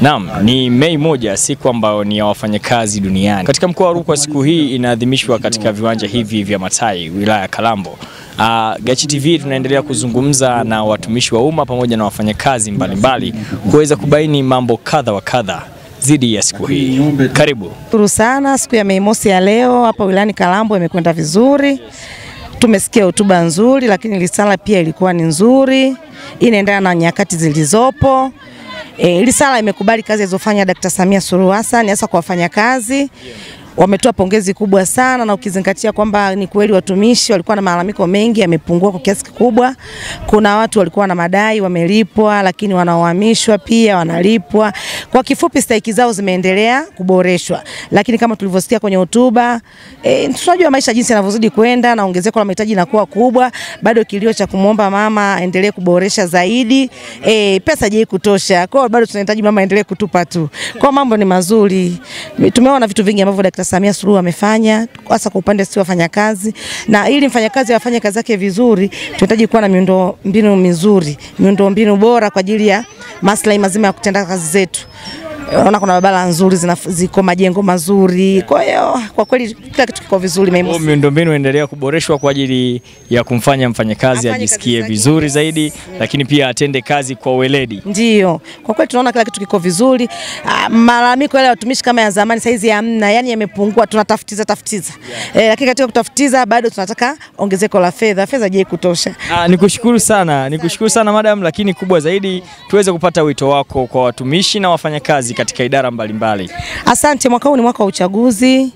Naam, ni Mei 1, siku ambayo ni ya wafanyakazi duniani. Katika mkoa wa Rukwa siku hii inaadhimishwa katika viwanja hivi vya Matai, wilaya ya Kalambo. Gachi TV tunaendelea kuzungumza na watumishi wa umma pamoja na wafanyakazi mbalimbali kuweza kubaini mambo kadha wa kadha zidi ya siku hii. Karibu. Shukuru sana, siku ya Mei Mosi ya leo hapa wilayani Kalambo imekwenda vizuri. Tumesikia hotuba nzuri, lakini risala pia ilikuwa ni nzuri. Inaendana na nyakati zilizopo. Risala imekubali kazi zilizofanya Dr. Samia Suluhu Hassan hasa kwa wafanyakazi. Wametoa pongezi kubwa sana, na ukizingatia kwamba ni kweli watumishi walikuwa na malalamiko mengi yamepungua kwa kiasi kikubwa. Kuna watu walikuwa na madai wamelipwa, lakini wanaohamishwa pia wanalipwa. Kwa kifupi stahiki zao zimeendelea kuboreshwa. Lakini kama tulivyosikia kwenye hotuba, tunajua maisha jinsi yanavyozidi kwenda na ongezeko la mahitaji linakuwa kubwa. Bado kilio cha kumuomba mama aendelee kuboresha zaidi. Pesa je kutosha. Kwa hiyo bado tunahitaji mama aendelee kutupa tu. Kwa mambo ni mazuri. Tumeona vitu vingi ambavyo Dr. Samia Suluhu amefanya hasa kwa upande wa wafanyakazi, na ili mfanyakazi afanye kazi yake vizuri tunahitaji kuwa na miundombinu mizuri, miundombinu bora kwa ajili ya maslahi mazima ya kutenda kazi zetu. Unaona kuna barabara nzuri, ziko majengo mazuri. Kwa hiyo kwa kweli kila kitu kiko vizuri. Miundombinu endelea kuboreshwa kwa ajili ya kumfanya mfanyakazi ajisikie vizuri zaidi, lakini pia atende kazi kwa weledi. Ndio. Kwa kweli tunaona kila kitu kiko vizuri. Malalamiko yale watumishi kama ya zamani saizi hamna, yani yamepungua, tunatafutiza. Lakini katika kutafutiza bado tunataka ongezeko la fedha. Fedha je kutosha. Nikushukuru sana madam, lakini kubwa zaidi tuweze kupata wito wako kwa watumishi na wafanyakazi katika idara mbalimbali. Asante. Mwaka huu ni mwaka wa uchaguzi.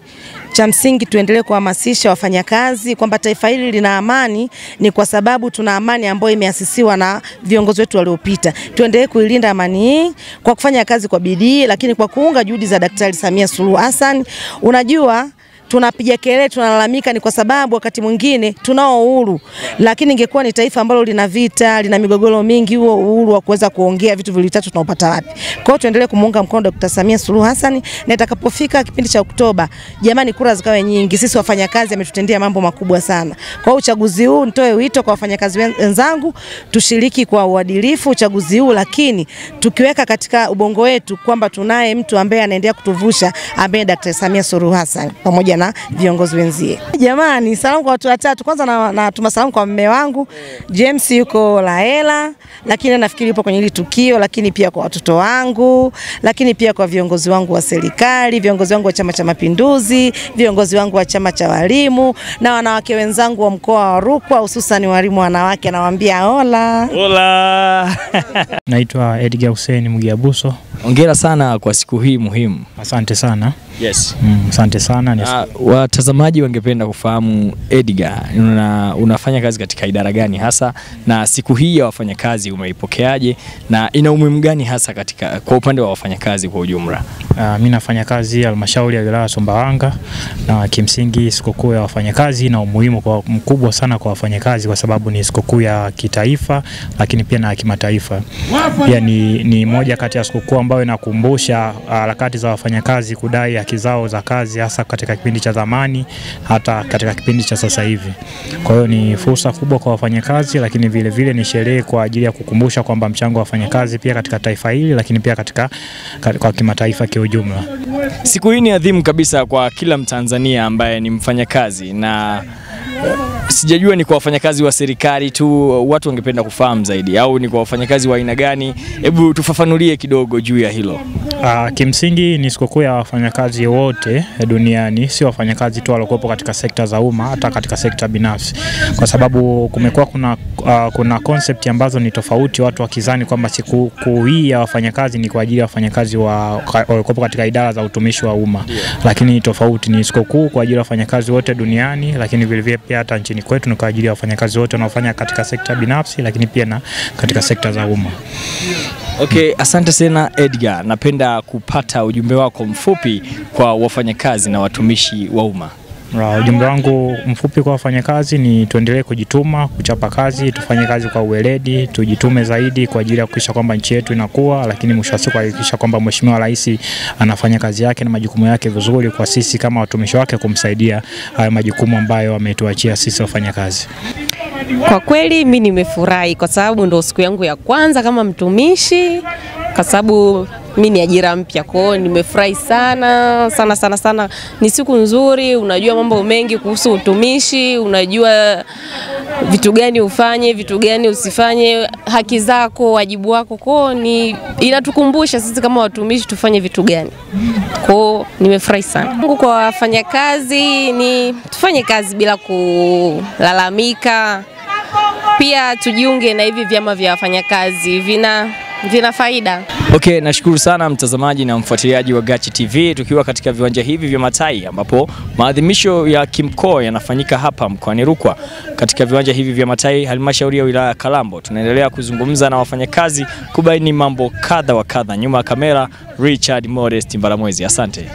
Cha msingi tuendelee kuhamasisha wafanyakazi kwamba taifa hili lina amani, ni kwa sababu tuna amani ambayo imeasisiwa na viongozi wetu waliopita. Tuendelee kuilinda amani hii kwa kufanya kazi kwa bidii, lakini kwa kuunga juhudi za Daktari Samia Suluhu Hassan. Unajua tunapiga kelele, tunalalamika ni kwa sababu wakati mwingine tunao uhuru, lakini ingekuwa ni taifa ambalo lina vita, lina migogoro mingi, huo uhuru wa kuweza kuongea vitu vitatu tunaupata wapi? Kwa hiyo tuendelee kumuunga mkono Dr. Samia Suluhu Hassan, na itakapofika kipindi cha Oktoba, jamani, kura zikawe nyingi. Sisi wafanyakazi ametutendea mambo makubwa sana. Kwa uchaguzi huu nitoe wito kwa wafanyakazi wenzangu, tushiriki kwa uadilifu uchaguzi huu, lakini tukiweka katika ubongo wetu kwamba tunaye mtu ambaye anaendelea kutuvusha, ambaye Dr. Samia Suluhu Hassan pamoja na viongozi wenzie. Jamani, salamu kwa watu watatu. Kwanza natuma salamu kwa mume wangu James, yuko Laela, lakini nafikiri yupo kwenye hili tukio, lakini pia kwa watoto wangu, lakini pia kwa viongozi wangu wa serikali, viongozi wangu wa Chama cha Mapinduzi, viongozi wangu wa chama cha walimu, na wanawake wenzangu wa mkoa wa Rukwa, hususan walimu wanawake. Nawaambia hola. Naitwa Edgar Hussein Mugiabuso. Hongera sana kwa siku hii muhimu. Asante sana. Yes. Asante sana. Watazamaji wangependa kufahamu Edgar, unafanya kazi katika idara gani hasa, na siku hii ya wafanyakazi umeipokeaje na ina umuhimu gani hasa kwa upande wa wafanyakazi kwa ujumla? Mimi nafanya kazi halmashauri ya wilaya Sumbawanga, na kimsingi sikukuu ya wafanyakazi na umuhimu mkubwa sana kwa wafanyakazi kwa sababu ni sikukuu ya kitaifa, lakini pia na kimataifa. Pia ni moja kati ya sikukuu ambayo inakumbusha harakati za wafanyakazi kudai haki zao za kazi, hasa katika kipindi cha zamani hata katika kipindi cha sasa hivi. Kwa hiyo ni fursa kubwa kwa wafanyakazi, lakini vile vile ni sherehe kwa ajili ya kukumbusha kwamba mchango wa wafanyakazi pia katika taifa hili, lakini pia kwa kimataifa kwa ujumla. Siku hii ni adhimu kabisa kwa kila Mtanzania ambaye ni mfanyakazi, na sijajua ni kwa wafanyakazi wa serikali tu, watu wangependa kufahamu zaidi, au ni kwa wafanyakazi wa aina gani? Hebu tufafanulie kidogo juu ya hilo. Kimsingi ni sikukuu ya wafanyakazi wote duniani, si wafanyakazi tu waliokuwepo katika sekta za umma, hata katika sekta binafsi, kwa sababu kumekuwa kuna concept ambazo ni tofauti, watu wakizani kwamba sikukuu hii ya wafanyakazi ni kwa ajili ya wafanyakazi waliokuwepo katika idara za utumishi wa umma, lakini tofauti. Ni sikukuu kwa ajili ya wafanyakazi wote duniani, lakini vile vile pia hata nchini kwetu ni kwa ajili ya wafanyakazi wote wanaofanya katika sekta binafsi, lakini pia na katika sekta za umma. Okay, asante sana Edgar. Napenda kupata ujumbe wako mfupi kwa wafanyakazi na watumishi wa umma. Ujumbe wangu mfupi kwa wafanyakazi ni tuendelee kujituma, kuchapa kazi, tufanye kazi kwa uweledi, tujitume zaidi kwa ajili ya kuhakikisha kwamba nchi yetu inakuwa, lakini mwisho wa siku kuhakikisha kwamba Mheshimiwa Rais anafanya kazi yake na majukumu yake vizuri, kwa sisi kama watumishi wake kumsaidia haya majukumu ambayo ametuachia sisi wafanyakazi. Kwa kweli mimi nimefurahi kwa sababu ndo siku yangu ya kwanza kama mtumishi, kwa sababu mimi ni ajira mpya. Kwa hiyo nimefurahi sana sana sana sana. Ni siku nzuri, unajua mambo mengi kuhusu utumishi, unajua vitu gani ufanye, vitu gani usifanye, haki zako, wajibu wako. Kwa hiyo inatukumbusha sisi kama watumishi tufanye vitu gani. Kwa hiyo nimefurahi sana. Kwa wafanyakazi ni tufanye kazi bila kulalamika. Pia tujiunge na hivi vyama vya wafanyakazi, vina faida. Okay, nashukuru sana mtazamaji na mfuatiliaji wa Gachi TV, tukiwa katika viwanja hivi vya Matai ambapo maadhimisho ya kimkoa yanafanyika hapa mkoani Rukwa. Katika viwanja hivi vya Matai, halmashauri ya wilaya ya Kalambo, tunaendelea kuzungumza na wafanyakazi kubaini mambo kadha wa kadha. Nyuma ya kamera, Richard Modest Mbalamwezi. Asante.